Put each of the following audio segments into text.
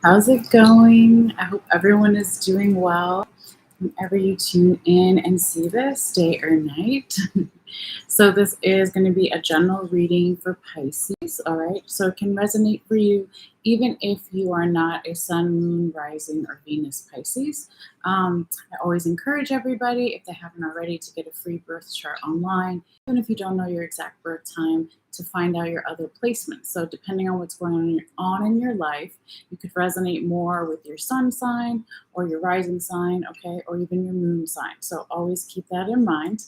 How's it going? I hope everyone is doing well whenever you tune in and see this, day or night. So this is going to be a general reading for Pisces, all right? So it can resonate for you even if you are not a sun, moon, rising, or Venus Pisces. I always encourage everybody, if they haven't already, to get a free birth chart online, even if you don't know your exact birth time, to find out your other placements. So depending on what's going on in your life, you could resonate more with your sun sign or your rising sign, okay, or even your moon sign. So always keep that in mind.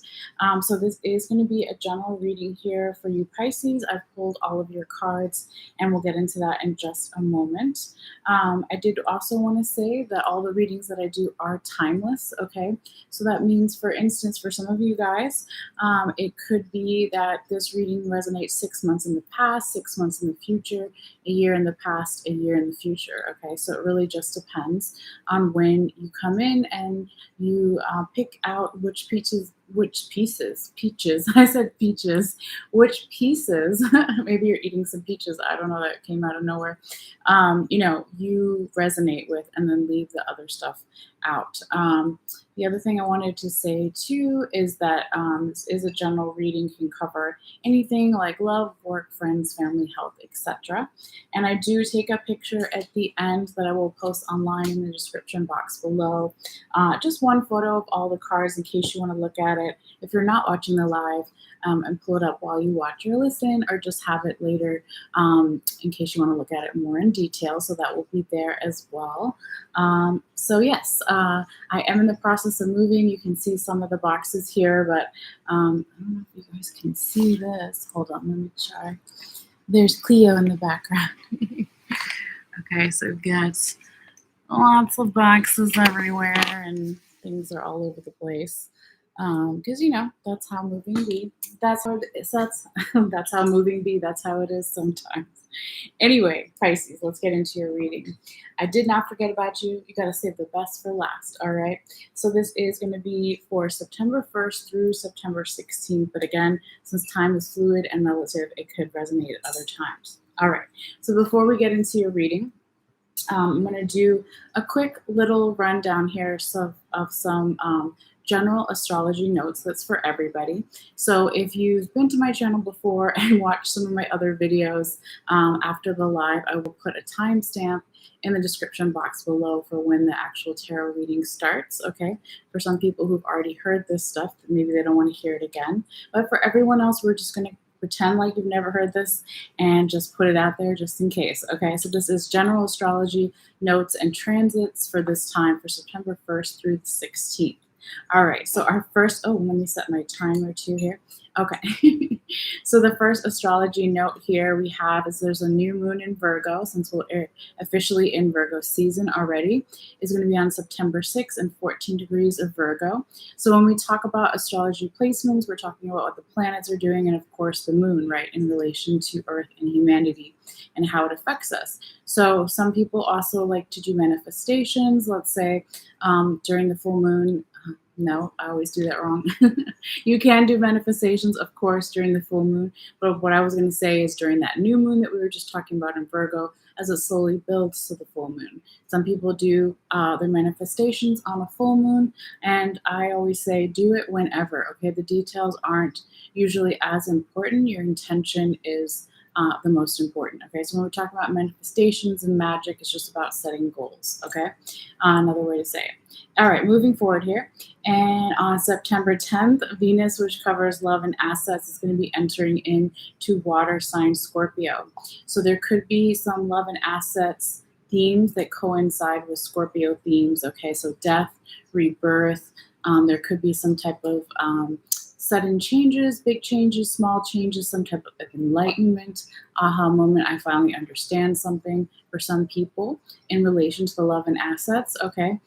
So this is going to be a general reading here for you Pisces. I've pulled all of your cards and we'll get into that in just a moment. I did also want to say that all the readings that I do are timeless, okay? So that means, for instance, for some of you guys, it could be that this reading resonates 6 months in the past, 6 months in the future, a year in the past, a year in the future, okay? So it really just depends on when you come in and you pick out which peaches, I said peaches, which pieces, maybe you're eating some peaches, I don't know, that came out of nowhere, you resonate with, and then leave the other stuff out. The other thing I wanted to say too is that this is a general reading, can cover anything like love, work, friends, family, health, etc. And I do take a picture at the end that I will post online in the description box below. Just one photo of all the cards in case you want to look at it. If you're not watching the live, and pull it up while you watch or listen, or just have it later in case you want to look at it more in detail. So that will be there as well. So yes, I am in the process of moving. You can see some of the boxes here, but I don't know if you guys can see this. Hold on, let me try. There's Cleo in the background. Okay, so we've got lots of boxes everywhere and things are all over the place. Because that's how moving be. That's how it is. That's how moving be. That's how it is sometimes. Anyway, Pisces, let's get into your reading. I did not forget about you. You got to save the best for last, all right? So this is going to be for September 1st through September 16th. But again, since time is fluid and relative, it could resonate at other times. All right. So before we get into your reading, I'm going to do a quick little rundown here of some general astrology notes. That's for everybody. So if you've been to my channel before and watched some of my other videos after the live, I will put a timestamp in the description box below for when the actual tarot reading starts, okay? For some people who've already heard this stuff, maybe they don't want to hear it again. But for everyone else, we're just going to pretend like you've never heard this and just put it out there just in case, okay? So this is general astrology notes and transits for this time for September 1st through the 16th. All right, so our first, let me set my timer too here. Okay, so the first astrology note here we have is there's a new moon in Virgo, since we're officially in Virgo season already, is going to be on September 6th and 14 degrees of Virgo. So when we talk about astrology placements, we're talking about what the planets are doing and of course the moon, right, in relation to Earth and humanity and how it affects us. So some people also like to do manifestations, let's say during the full moon. No, I always do that wrong. You can do manifestations, of course, during the full moon. But what I was going to say is during that new moon that we were just talking about in Virgo, as it slowly builds to the full moon. Some people do their manifestations on a full moon. And I always say do it whenever, okay? The details aren't usually as important. Your intention is the most important, okay? So when we're talking about manifestations and magic, it's just about setting goals, okay? Another way to say it. All right, moving forward here. And on September 10th, Venus, which covers love and assets, is going to be entering into water sign Scorpio. So there could be some love and assets themes that coincide with Scorpio themes, okay? So death, rebirth, there could be some type of sudden changes, big changes, small changes, some type of enlightenment, aha moment, I finally understand something for some people in relation to the love and assets, okay?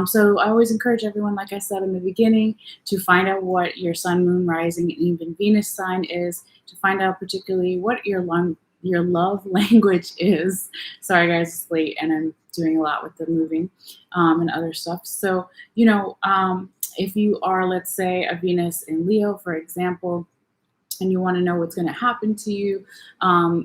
So I always encourage everyone, like I said in the beginning, to find out what your sun, moon, rising, and even Venus sign is, to find out particularly what your love language is. Sorry guys, it's late and I'm doing a lot with the moving and other stuff. So, if you are, let's say, a Venus in Leo, for example, and you want to know what's going to happen to you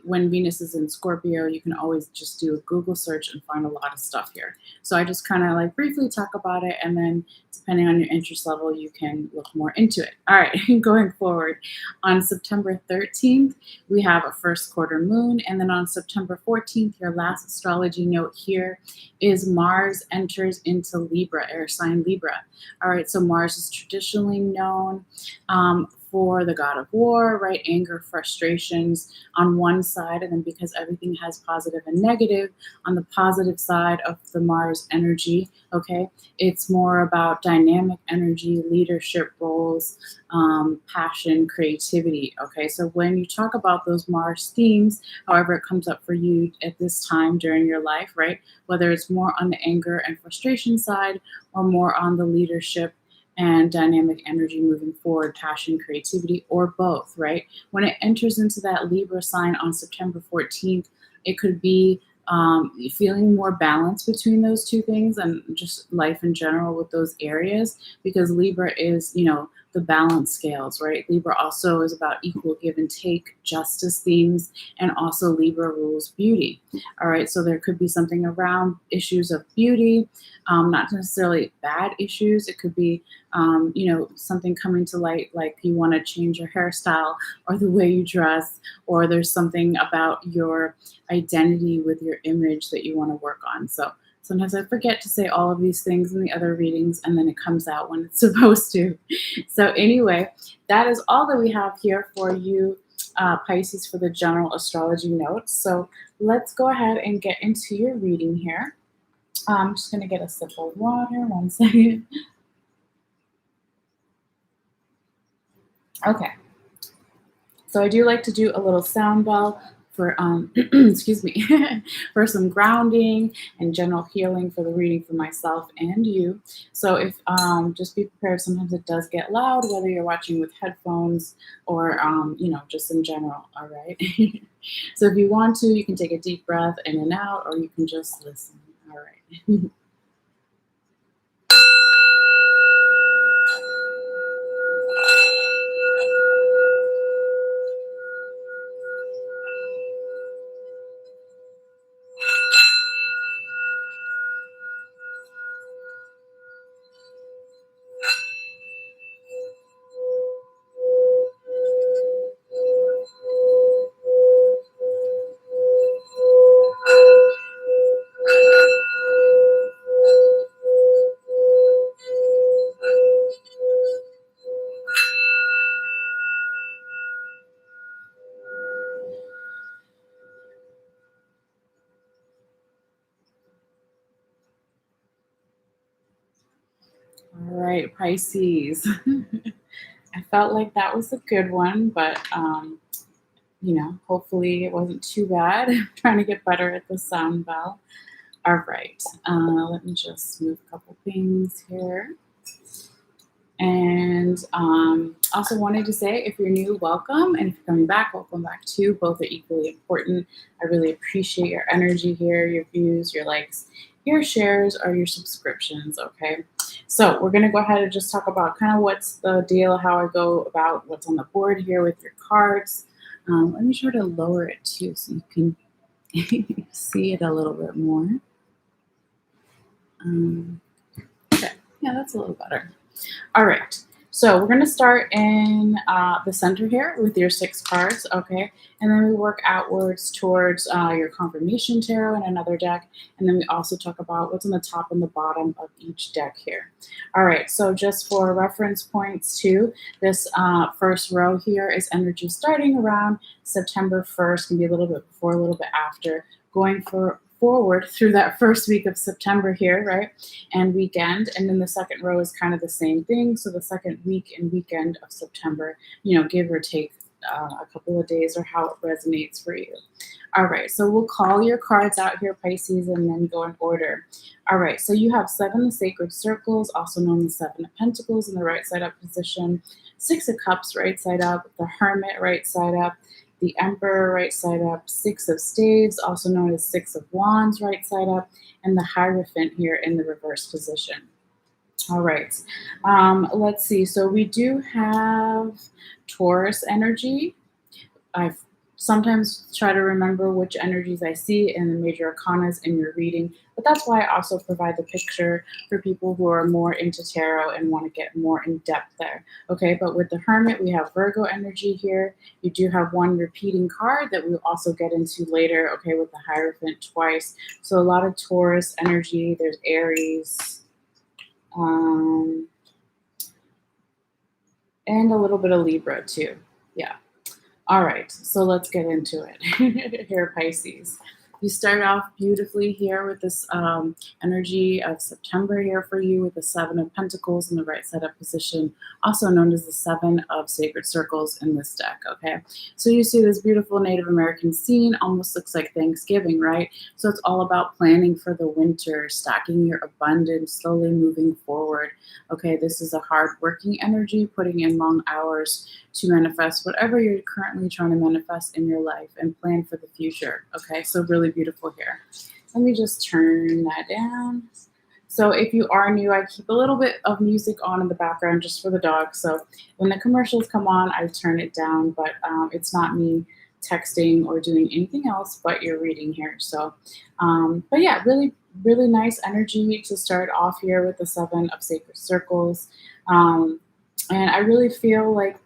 when Venus is in Scorpio, you can always just do a Google search and find a lot of stuff here. So I just kind of like briefly talk about it, and then depending on your interest level, you can look more into it. All right, going forward, on September 13th, we have a first quarter moon, and then on September 14th, your last astrology note here is Mars enters into Libra, air sign Libra. All right, so Mars is traditionally known for the god of war, right? Anger, frustrations on one side, and then because everything has positive and negative, on the positive side of the Mars energy, okay, it's more about dynamic energy, leadership roles, passion, creativity, okay? So when you talk about those Mars themes, however it comes up for you at this time during your life, right? Whether it's more on the anger and frustration side or more on the leadership and dynamic energy moving forward, passion, creativity, or both, right? When it enters into that Libra sign on September 14th, it could be feeling more balance between those two things and just life in general with those areas, because Libra is, you know, the balance scales, right? Libra also is about equal give and take, justice themes, and also Libra rules beauty. All right, so there could be something around issues of beauty, not necessarily bad issues. It could be, you know, something coming to light, like you want to change your hairstyle or the way you dress, or there's something about your identity with your image that you want to work on. So sometimes I forget to say all of these things in the other readings, and then it comes out when it's supposed to. So anyway, that is all that we have here for you, Pisces, for the general astrology notes. So let's go ahead and get into your reading here. I'm just going to get a sip of water. One second. Okay. So I do like to do a little sound bell for, excuse me, for some grounding and general healing for the reading for myself and you. So if, just be prepared, sometimes it does get loud, whether you're watching with headphones or, you know, just in general, all right? So if you want to, you can take a deep breath in and out, or you can just listen, all right? All right, Pisces. I felt like that was a good one, but you know, hopefully it wasn't too bad. I'm trying to get better at the sound bell. All right, let me just move a couple things here. And also wanted to say, if you're new, welcome. And if you're coming back, welcome back too. Both are equally important. I really appreciate your energy here, your views, your likes, your shares, or your subscriptions, okay? So we're going to go ahead and just talk about kind of what's the deal, how I go about what's on the board here with your cards. Let me try to lower it too so you can see it a little bit more. Okay, yeah, that's a little better. All right, so we're going to start in the center here with your 6 cards, okay? And then we work outwards towards your confirmation tarot in another deck. And then we also talk about what's on the top and the bottom of each deck here. All right, so just for reference points too, this first row here is energy starting around September 1st, can be a little bit before, a little bit after, going forward through that first week of September here, right? And weekend. And then the second row is kind of the same thing. So the second week and weekend of September, you know, give or take a couple of days, or how it resonates for you. All right, so we'll call your cards out here, Pisces, and then go in order. All right, so you have 7 sacred circles, also known as 7 of Pentacles in the right side up position, 6 of Cups right side up, the Hermit right side up, the Emperor right side up, 6 of Staves, also known as 6 of Wands right side up, and the Hierophant here in the reverse position. All right. Let's see. So we do have Taurus energy. I sometimes try to remember which energies I see in the major arcanas in your reading, but that's why I also provide the picture for people who are more into tarot and want to get more in depth there. Okay, but with the Hermit, we have Virgo energy here. You do have one repeating card that we'll also get into later, okay, with the Hierophant twice. So a lot of Taurus energy, there's Aries, um, and a little bit of Libra too. Yeah. All right, so let's get into it. Here, Pisces. You start off beautifully here with this energy of September here for you with the Seven of Pentacles in the right side up position, also known as the Seven of Sacred Circles in this deck, okay? So you see this beautiful Native American scene, almost looks like Thanksgiving, right? So it's all about planning for the winter, stacking your abundance, slowly moving forward, okay? This is a hard-working energy, putting in long hours to manifest whatever you're currently trying to manifest in your life and plan for the future. Okay, so really beautiful here. Let me just turn that down. So if you are new, I keep a little bit of music on in the background just for the dog. So when the commercials come on, I turn it down, but it's not me texting or doing anything else but your reading here. So, but yeah, really, really nice energy to start off here with the Seven of Sacred Circles. And I really feel like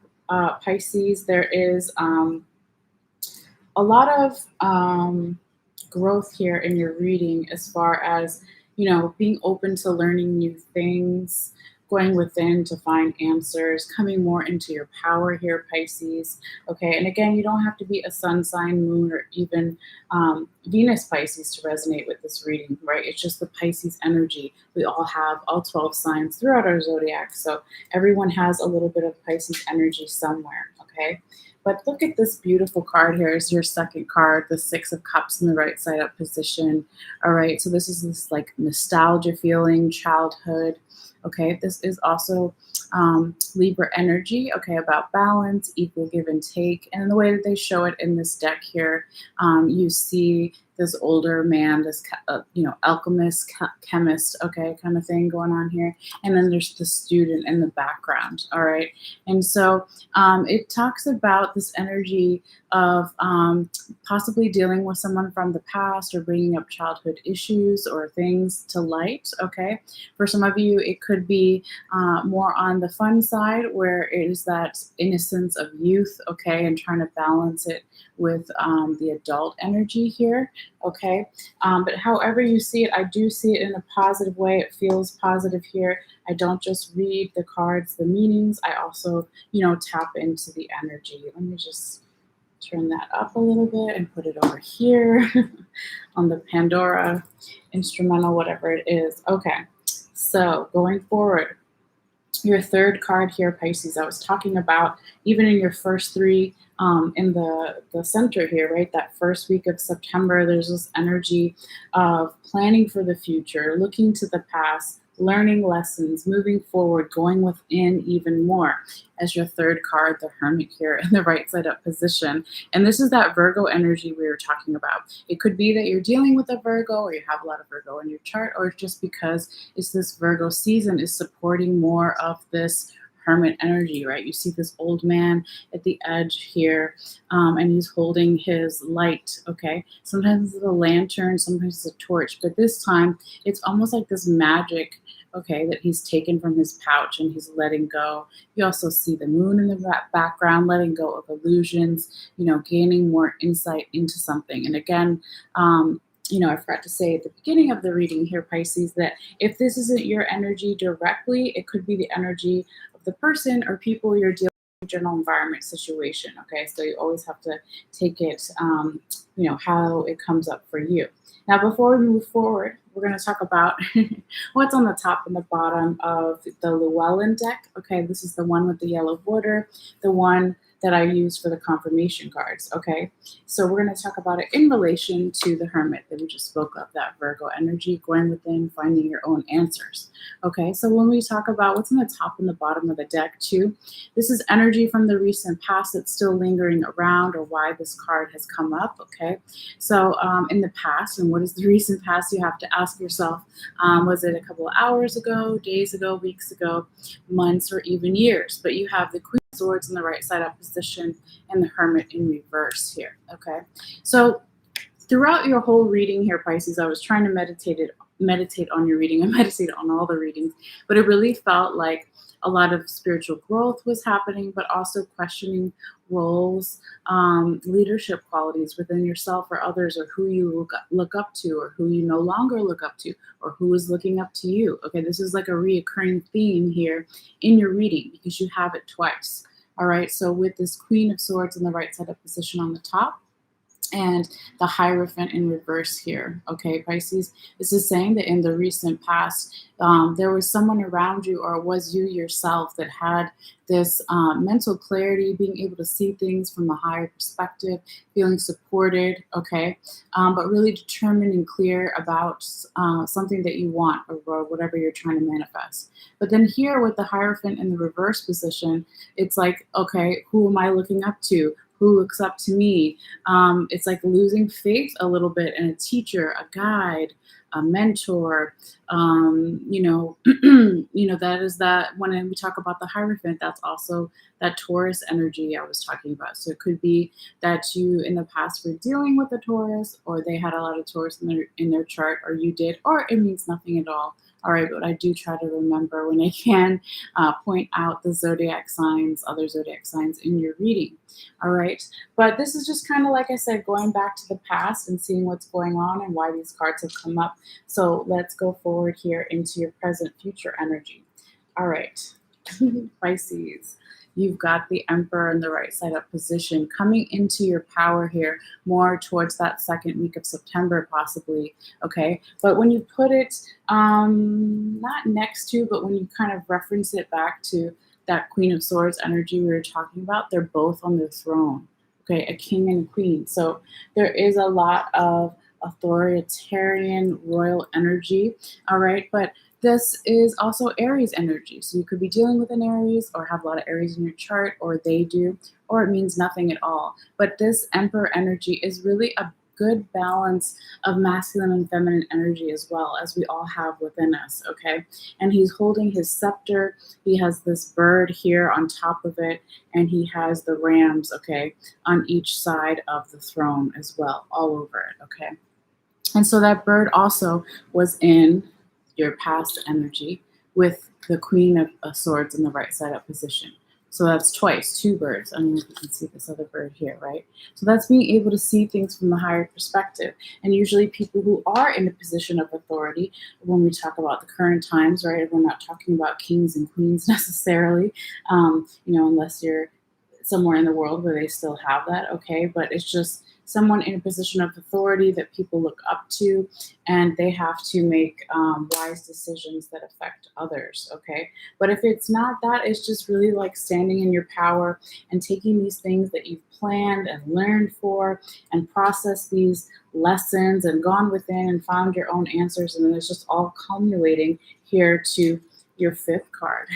Pisces, there is a lot of growth here in your reading as far as, you know, being open to learning new things, going within to find answers, coming more into your power here, Pisces. Okay, and again, you don't have to be a sun sign, moon, or even Venus Pisces to resonate with this reading, right? It's just the Pisces energy. We all have all 12 signs throughout our zodiac, so everyone has a little bit of Pisces energy somewhere, okay? But look at this beautiful card here. Is your second card, the Six of Cups in the right side up position. All right, so this is this like nostalgia feeling, childhood. Okay, this is also Libra energy, okay, about balance, equal give and take. And the way that they show it in this deck here, you see this older man, this, alchemist, chemist, okay, kind of thing going on here. And then there's the student in the background, all right? And so it talks about this energy of possibly dealing with someone from the past or bringing up childhood issues or things to light, okay? For some of you, it could be more on the fun side where it is that innocence of youth, okay, and trying to balance it with the adult energy here, okay? But however you see it, I do see it in a positive way. It feels positive here. I don't just read the cards, the meanings. I also, tap into the energy. Let me just turn that up a little bit and put it over here on the Pandora instrumental, whatever it is. Okay, so going forward, your third card here, Pisces, I was talking about even in your first three in the center here, right? That first week of September, there's this energy of planning for the future, looking to the past, learning lessons, moving forward, going within even more. As your third card, the Hermit here in the right side up position. And this is that Virgo energy we were talking about. It could be that you're dealing with a Virgo or you have a lot of Virgo in your chart, or just because it's this Virgo season is supporting more of this Hermit energy, right? You see this old man at the edge here, and he's holding his light, okay? Sometimes it's a lantern, sometimes it's a torch, but this time it's almost like this magic, okay, that he's taken from his pouch and he's letting go. You also see the moon in the background, letting go of illusions, gaining more insight into something. And again, I forgot to say at the beginning of the reading here, Pisces, that if this isn't your energy directly, it could be the energy of the person or people you're dealing with, general environment situation. Okay, so you always have to take it, how it comes up for you. Now, before we move forward, we're going to talk about what's on the top and the bottom of the Llewellyn deck. Okay, this is the one with the yellow border, the one that I use for the confirmation cards, okay? So we're going to talk about it in relation to the Hermit that we just spoke of, that Virgo energy, going within, finding your own answers, okay? So when we talk about what's in the top and the bottom of the deck too, this is energy from the recent past that's still lingering around, or why this card has come up, okay? So in the past, and what is the recent past, you have to ask yourself, was it a couple of hours ago, days ago, weeks ago, months, or even years? But you have the Queen of Swords in the right side up position and the Hermit in reverse here, okay? So throughout your whole reading here, Pisces, I was trying to meditate on your reading and meditate on all the readings, but it really felt like a lot of spiritual growth was happening, but also questioning roles, leadership qualities within yourself or others, or who you look up to, or who you no longer look up to, or who is looking up to you. Okay, this is like a reoccurring theme here in your reading because you have it twice. All right, so with this Queen of Swords in the right side of position on the top, and the Hierophant in reverse here, okay, Pisces. This is saying that in the recent past, there was someone around you, or it was you yourself, that had this mental clarity, being able to see things from a higher perspective, feeling supported, okay, but really determined and clear about something that you want, or whatever you're trying to manifest. But then here with the Hierophant in the reverse position, it's like, okay, who am I looking up to? Who looks up to me? It's like losing faith a little bit in a teacher, a guide, a mentor. That is that. When we talk about the Hierophant, that's also that Taurus energy I was talking about. So it could be that you in the past were dealing with a Taurus, or they had a lot of Taurus in their chart, or you did, or it means nothing at all. All right, but I do try to remember when I can point out the zodiac signs, other zodiac signs in your reading. All right, but this is just kind of, like I said, going back to the past and seeing what's going on and why these cards have come up. So let's go forward here into your present future energy. All right, Pisces. You've got the Emperor in the right side up position, coming into your power here more towards that second week of September, possibly. Okay, but when you put it not next to, but when you kind of reference it back to that Queen of Swords energy we were talking about, they're both on the throne. Okay, a king and a queen. So there is a lot of authoritarian royal energy. All right, but this is also Aries energy. So you could be dealing with an Aries, or have a lot of Aries in your chart, or they do, or it means nothing at all. But this Emperor energy is really a good balance of masculine and feminine energy, as well as we all have within us, okay? And he's holding his scepter. He has this bird here on top of it, and he has the rams, okay, on each side of the throne as well, all over it, okay? And so that bird also was in your past energy with the Queen of Swords in the right side up position. So that's twice, two birds. I don't know if you can see this other bird here, right? So that's being able to see things from a higher perspective. And usually people who are in a position of authority, when we talk about the current times, right, we're not talking about kings and queens necessarily, unless you're somewhere in the world where they still have that, okay? But it's just someone in a position of authority that people look up to, and they have to make wise decisions that affect others, okay? But if it's not that, it's just really like standing in your power and taking these things that you've planned and learned for and processed these lessons and gone within and found your own answers, and then it's just all culminating here to your fifth card,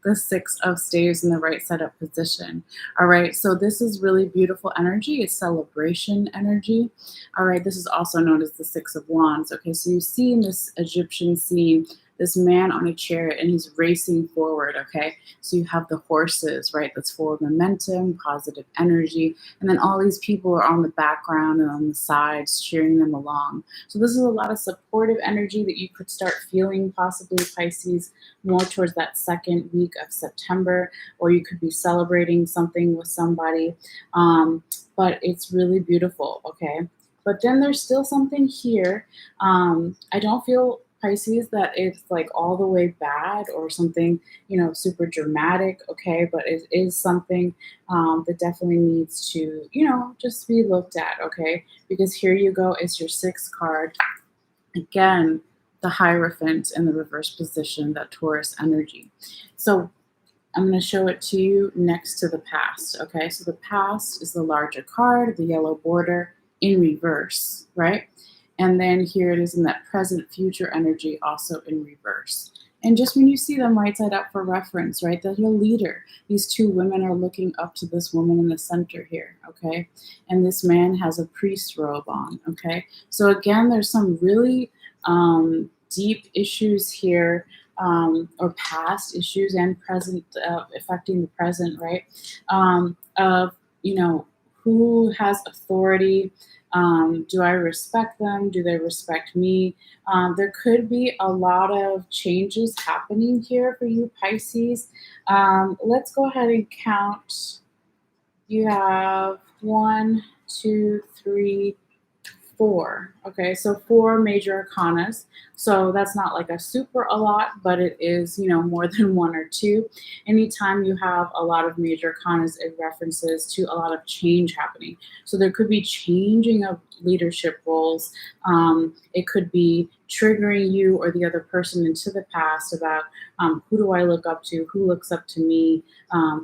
the Six of Staves in the right side up position. All right, so this is really beautiful energy. It's celebration energy. All right, this is also known as the Six of Wands. Okay, so you see in this Egyptian scene, this man on a chariot, and he's racing forward, okay? So you have the horses, right? That's full of momentum, positive energy, and then all these people are on the background and on the sides cheering them along. So this is a lot of supportive energy that you could start feeling, possibly, Pisces, more towards that second week of September, or you could be celebrating something with somebody, but it's really beautiful, okay? But then there's still something here. I don't feel, Pisces, that it's like all the way bad or something, super dramatic, okay? But it is something that definitely needs to, just be looked at, okay? Because here you go, it's your sixth card. Again, the Hierophant in the reverse position, that Taurus energy. So I'm going to show it to you next to the past. Okay, so the past is the larger card, the yellow border in reverse, right? And then here it is in that present future energy, also in reverse. And just when you see them right side up for reference, right, that your leader, these two women are looking up to this woman in the center here, okay? And this man has a priest robe on, okay? So again, there's some really deep issues here, or past issues and present, affecting the present, right? Of, who has authority? Do I respect them? Do they respect me? There could be a lot of changes happening here for you, Pisces. Let's go ahead and count. You have 1, 2, 3, 4. Okay, so 4 major arcanas. So that's not like a super a lot, but it is, more than 1 or 2. Anytime you have a lot of major arcanas, it references to a lot of change happening. So there could be changing of leadership roles. It could be triggering you or the other person into the past about who do I look up to, who looks up to me,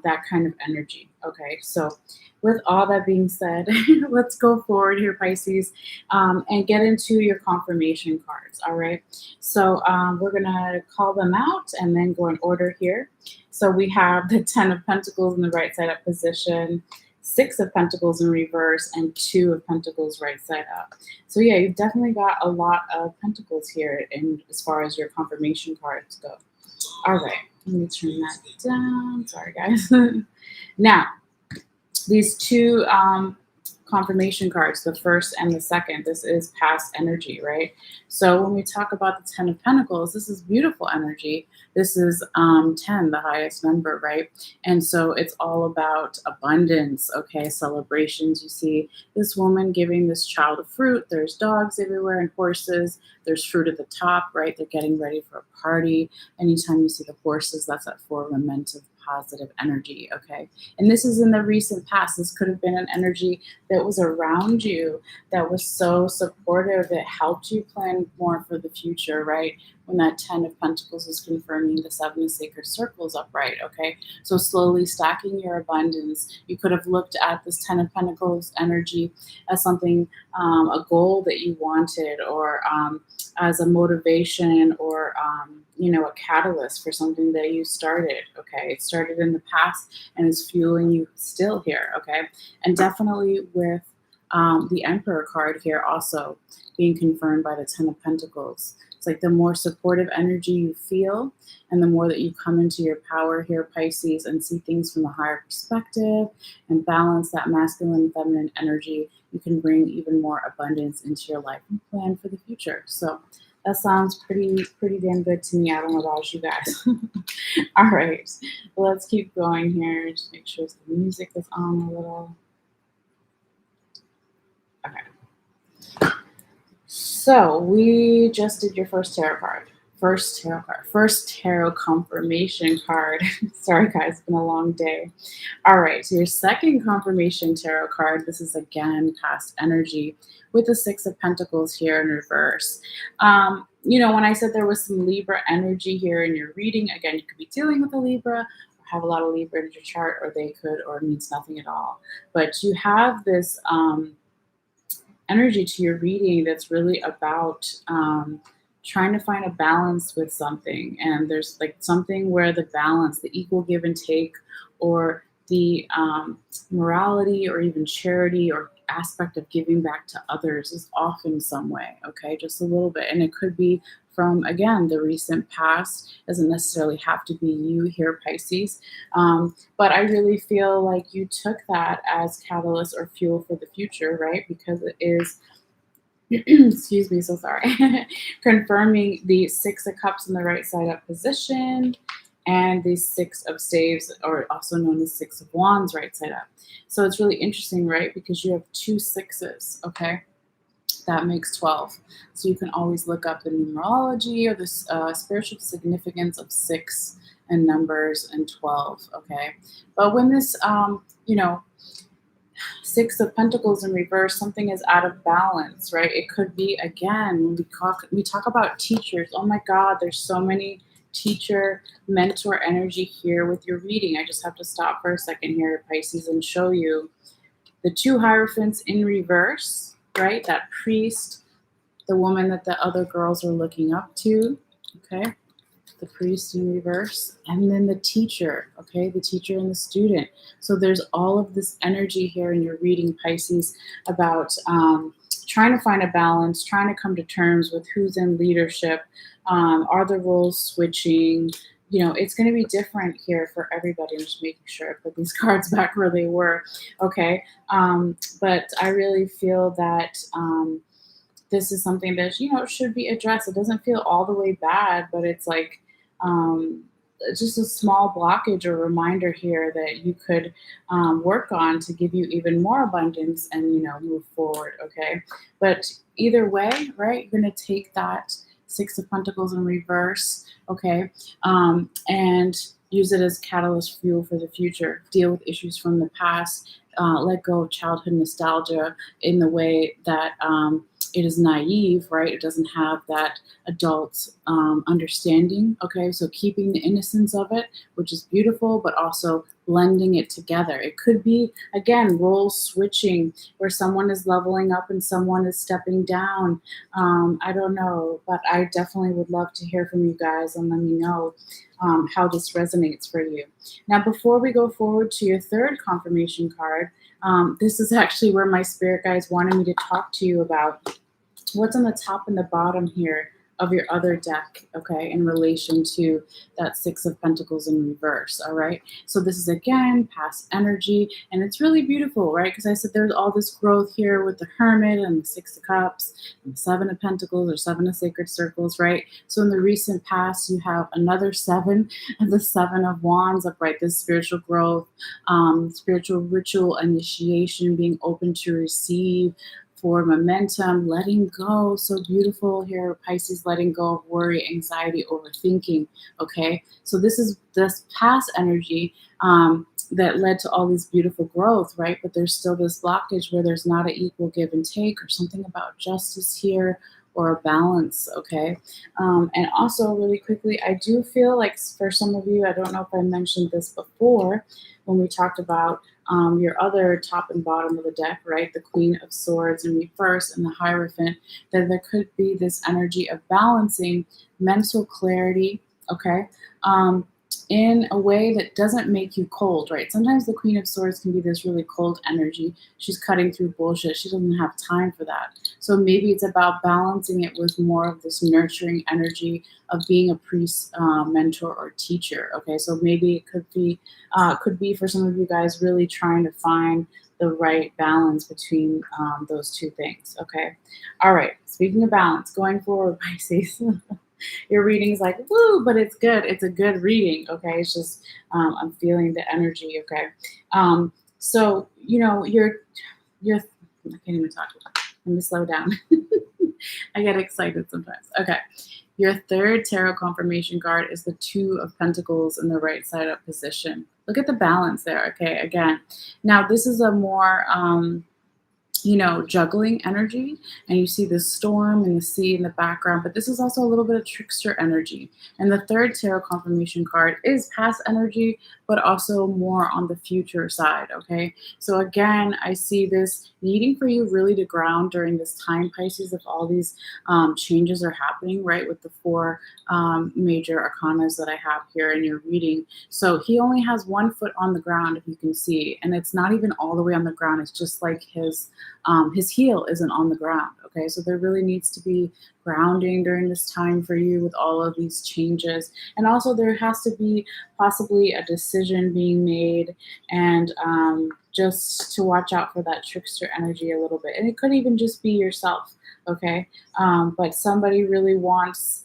that kind of energy. Okay, so with all that being said, let's go forward here, Pisces, and get into your confirmation cards. All right. So we're going to call them out and then go in order here. So we have the 10 of Pentacles in the right side up position, 6 of Pentacles in reverse, and 2 of Pentacles right side up. So yeah, you've definitely got a lot of Pentacles here in as far as your confirmation cards go. All right. Let me turn that down. Sorry, guys. Now, these two confirmation cards, the first and the second, this is past energy, right? So when we talk about the 10 of Pentacles, this is beautiful energy. This is 10, the highest number, right? And so it's all about abundance, okay? Celebrations. You see this woman giving this child a fruit. There's dogs everywhere and horses. There's fruit at the top, right? They're getting ready for a party. Anytime you see the horses, that's that for momentum, positive energy, okay? And this is in the recent past. This could have been an energy that was around you that was so supportive. It helped you plan more for the future, right? When that 10 of Pentacles is confirming the 7 of Sacred Circles upright, okay? So slowly stacking your abundance. You could have looked at this 10 of Pentacles energy as something, a goal that you wanted, or as a motivation, or a catalyst for something that you started, okay? It started in the past and is fueling you still here, okay? And definitely with the Emperor card here also being confirmed by the 10 of Pentacles. It's like the more supportive energy you feel and the more that you come into your power here, Pisces, and see things from a higher perspective and balance that masculine and feminine energy, you can bring even more abundance into your life and plan for the future. So that sounds pretty damn good to me. I don't know about you guys. All right, let's keep going here. Just make sure the music is on a little. Okay. So we just did your first tarot card. First tarot confirmation card. Sorry, guys, it's been a long day. All right, so your second confirmation tarot card. This is again past energy with the 6 of Pentacles here in reverse. When I said there was some Libra energy here in your reading, again, you could be dealing with a Libra, or have a lot of Libra in your chart, or they could, or it means nothing at all. But you have this energy to your reading that's really about trying to find a balance with something. And there's like something where the balance, the equal give and take, or the morality or even charity or aspect of giving back to others is off in some way, okay? Just a little bit. And it could be from, again, the recent past. Doesn't necessarily have to be you here, Pisces. But I really feel like you took that as catalyst or fuel for the future, right? Because it is, excuse me, so sorry, confirming the 6 of Cups in the right side up position and the 6 of Staves, or also known as 6 of Wands, right side up. So it's really interesting, right? Because you have 2 6s, okay? That makes 12. So you can always look up the numerology or the spiritual significance of 6 and numbers and 12, okay? But when this, 6 of Pentacles in reverse, something is out of balance, right? It could be, again, when we talk about teachers. Oh my God, there's so many teacher, mentor energy here with your reading. I just have to stop for a second here, Pisces, and show you the two Hierophants in reverse, right? That priest, the woman that the other girls are looking up to, okay? The priest in reverse, and then the teacher, okay? The teacher and the student. So there's all of this energy here in your reading, Pisces, about trying to find a balance, trying to come to terms with who's in leadership. Are the roles switching? You know, it's going to be different here for everybody. I'm just making sure I put these cards back where they were, okay? But I really feel that this is something that, you know, should be addressed. It doesn't feel all the way bad, but it's like um, just a small blockage or reminder here that you could work on to give you even more abundance and, you know, move forward, okay? But either way, right, you're going to take that Six of Pentacles in reverse, okay, and use it as catalyst fuel for the future. Deal with issues from the past. Let go of childhood nostalgia in the way that it is naive, right? It doesn't have that adult understanding, okay? So keeping the innocence of it, which is beautiful, but also blending it together. It could be, again, role switching where someone is leveling up and someone is stepping down. I don't know, but I definitely would love to hear from you guys and let me know how this resonates for you. Now, before we go forward to your third confirmation card, this is actually where my spirit guides wanted me to talk to you about what's on the top and the bottom here of your other deck, okay, in relation to that Six of Pentacles in reverse, all right? So this is, again, past energy, and it's really beautiful, right? Because I said there's all this growth here with the Hermit and the Six of Cups and the Seven of Pentacles or Seven of Sacred Circles, right? So in the recent past, you have another seven and the Seven of Wands upright, this spiritual growth, spiritual ritual initiation, being open to receive, for momentum, letting go. So beautiful here, Pisces, letting go of worry, anxiety, overthinking. Okay, so this is this past energy that led to all these beautiful growth, right? But there's still this blockage where there's not an equal give and take, or something about justice here, or a balance. Okay, and also really quickly, I do feel like for some of you, I don't know if I mentioned this before when we talked about your other top and bottom of the deck, right? The Queen of Swords in reverse and the Hierophant, that there could be this energy of balancing mental clarity, okay, in a way that doesn't make you cold, right? Sometimes the Queen of Swords can be this really cold energy. She's cutting through bullshit. She doesn't have time for that. So maybe it's about balancing it with more of this nurturing energy of being a priest, mentor, or teacher, okay? So maybe it could be for some of you guys really trying to find the right balance between those two things, okay? All right, speaking of balance, going forward, Pisces, your reading is like, woo, but it's good. It's a good reading, okay? It's just, I'm feeling the energy, okay? So, you know, I can't even talk. Let me slow down. I get excited sometimes. Okay. Your third tarot confirmation card is the Two of Pentacles in the right side up position. Look at the balance there, okay? Again, now this is a more, you know, juggling energy, and you see the storm and the sea in the background, but this is also a little bit of trickster energy. And the third tarot confirmation card is past energy, but also more on the future side, okay? So again, I see this needing for you really to ground during this time, Pisces, if all these changes are happening, right, with the four major arcanas that I have here in your reading. So he only has 1 foot on the ground, if you can see, and it's not even all the way on the ground. It's just like his heel isn't on the ground, okay? So there really needs to be grounding during this time for you with all of these changes. And also there has to be possibly a decision being made, and just to watch out for that trickster energy a little bit. And it could even just be yourself, okay? But somebody really wants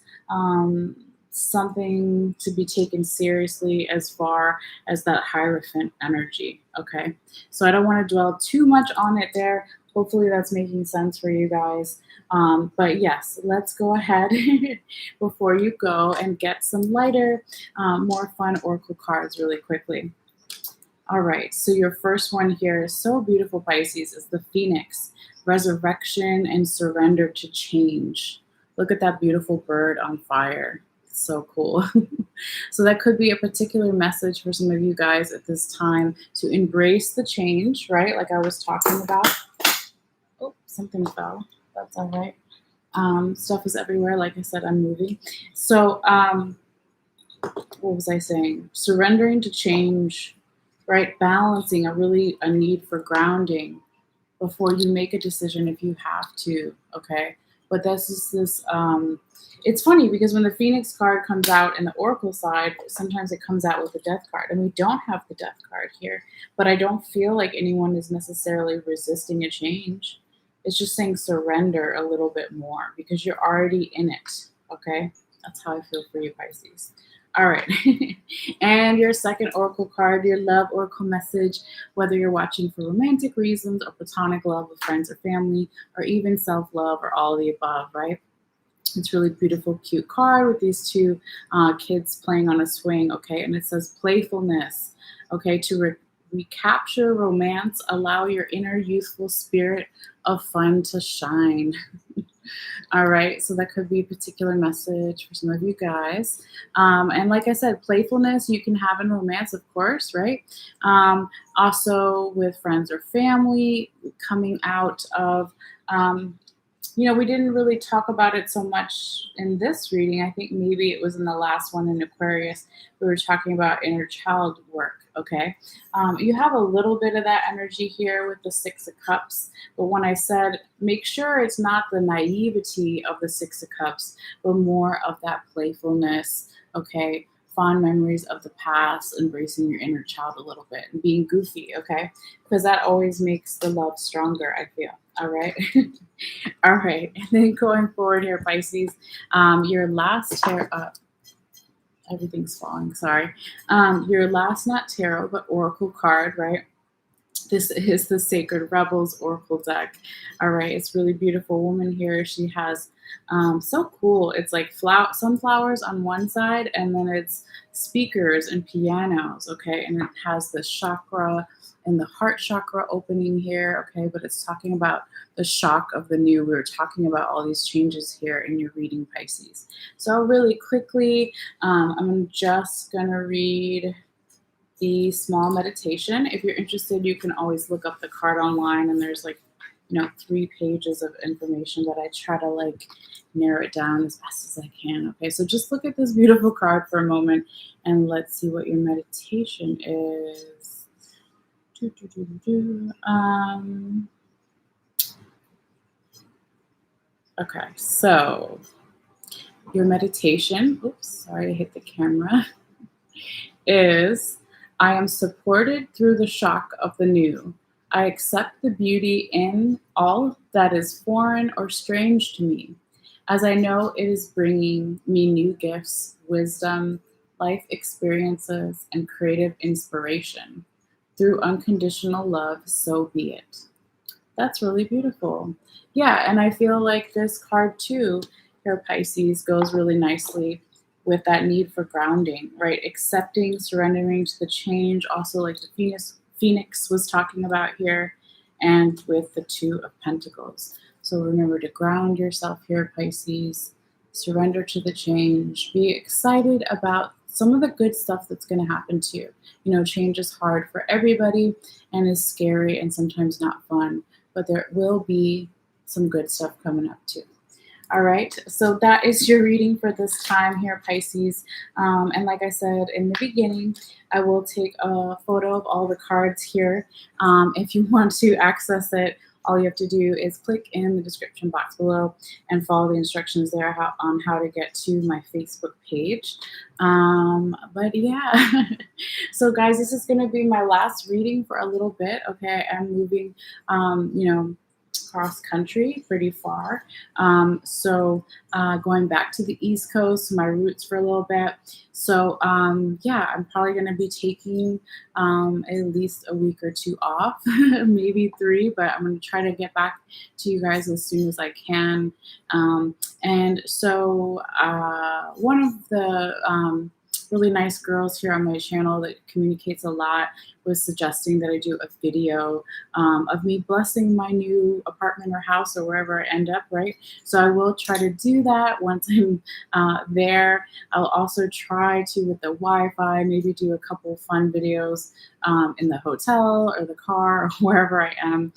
something to be taken seriously as far as that Hierophant energy, okay? So I don't want to dwell too much on it there. Hopefully that's making sense for you guys. But yes, let's go ahead before you go and get some lighter, more fun oracle cards really quickly. All right, so your first one here is so beautiful, Pisces, is the Phoenix, resurrection and surrender to change. Look at that beautiful bird on fire. That's so cool. So that could be a particular message for some of you guys at this time to embrace the change, right? Like I was talking about. Oh, something fell. That's all right. Stuff is everywhere. Like I said, I'm moving. So, what was I saying? Surrendering to change, right? Balancing a need for grounding before you make a decision if you have to, okay? But it's funny because when the Phoenix card comes out in the Oracle side, sometimes it comes out with the Death card. And we don't have the Death card here, but I don't feel like anyone is necessarily resisting a change. It's just saying surrender a little bit more because you're already in it, okay? That's how I feel for you, Pisces. All right. And your second Oracle card, your love Oracle message, whether you're watching for romantic reasons or platonic love with friends or family, or even self-love or all of the above, right? It's really beautiful, cute card with these two kids playing on a swing, okay? And it says playfulness, okay? To recapture romance, allow your inner youthful spirit of fun to shine. All right, so that could be a particular message for some of you guys. And like I said, playfulness you can have in romance, of course, right? Also with friends or family, coming out of, we didn't really talk about it so much in this reading. I think maybe it was in the last one in Aquarius. We were talking about inner child work, okay? You have a little bit of that energy here with the Six of Cups. But when I said, make sure it's not the naivety of the Six of Cups, but more of that playfulness, okay? Fond memories of the past, embracing your inner child a little bit, and being goofy, okay? Because that always makes the love stronger, I feel. All right. All right. And then going forward here, Pisces, your last tarot, everything's falling, sorry. Your last, not tarot, but oracle card, right? This is the Sacred Rebels Oracle deck. All right, it's really beautiful woman here. She has so cool. It's like sunflowers on one side, and then it's speakers and pianos. Okay, and it has the chakra and the heart chakra opening here. Okay, but it's talking about the shock of the new. We were talking about all these changes here in your reading, Pisces. So really quickly, I'm just gonna read the small meditation. If you're interested, you can always look up the card online, and there's 3 pages of information, but I try to narrow it down as best as I can. Okay, so just look at this beautiful card for a moment and let's see what your meditation is. Okay, so your meditation, oops, sorry, I hit the camera, is I am supported through the shock of the new. I accept the beauty in all that is foreign or strange to me, as I know it is bringing me new gifts, wisdom, life experiences, and creative inspiration. Through unconditional love, so be it. That's really beautiful. Yeah, and I feel like this card too, here Pisces, goes really nicely with that need for grounding, right? Accepting, surrendering to the change, also like the Phoenix was talking about here, and with the Two of Pentacles. So remember to ground yourself here, Pisces. Surrender to the change. Be excited about some of the good stuff that's going to happen to you. Change is hard for everybody and is scary and sometimes not fun, but there will be some good stuff coming up too. All right, so that is your reading for this time here, Pisces. And like I said in the beginning, I will take a photo of all the cards here. If you want to access it, all you have to do is click in the description box below and follow the instructions there on how to get to my Facebook page. But yeah, so guys, this is going to be my last reading for a little bit. Okay, I'm moving, cross country pretty far. So going back to the East Coast, my roots for a little bit. So yeah, I'm probably going to be taking at least a week or 2 off, maybe 3, but I'm going to try to get back to you guys as soon as I can. And so one of the really nice girls here on my channel that communicates a lot was suggesting that I do a video of me blessing my new apartment or house or wherever I end up, right? So I will try to do that once I'm there. I'll also try to, with the Wi-Fi, maybe do a couple fun videos in the hotel or the car or wherever I am,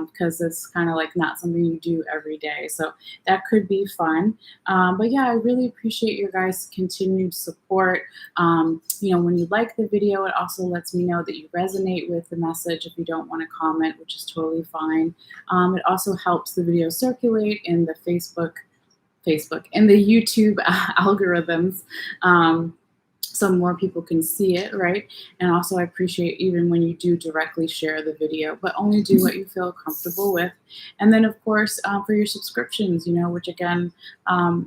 because it's kind of like not something you do every day. So that could be fun. But yeah, I really appreciate your guys' continued support. When you like the video, it also lets me know that you resonate with the message if you don't want to comment, which is totally fine. It also helps the video circulate in the Facebook and the YouTube algorithms. So more people can see it, right? And also I appreciate even when you do directly share the video, but only do what you feel comfortable with. And then of course, for your subscriptions, which again,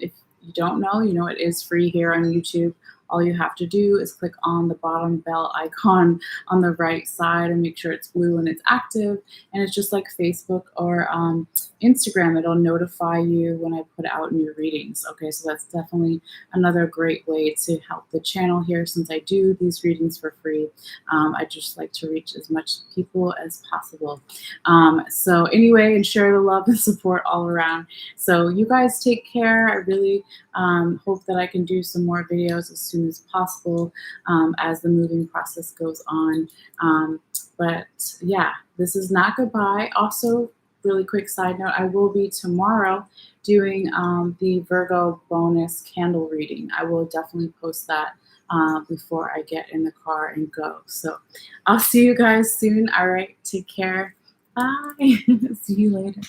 if you don't know, it is free here on YouTube. All you have to do is click on the bottom bell icon on the right side and make sure it's blue and it's active. And it's just like Facebook or Instagram. It'll notify you when I put out new readings. Okay, so that's definitely another great way to help the channel here, since I do these readings for free. I just like to reach as much people as possible. So anyway, and share the love and support all around. So you guys take care. I really hope that I can do some more videos as soon as possible as the moving process goes on. But yeah, this is not goodbye. Also, really quick side note, I will be tomorrow doing the Virgo bonus candle reading. I will definitely post that before I get in the car and go. So I'll see you guys soon. All right, take care. Bye. See you later.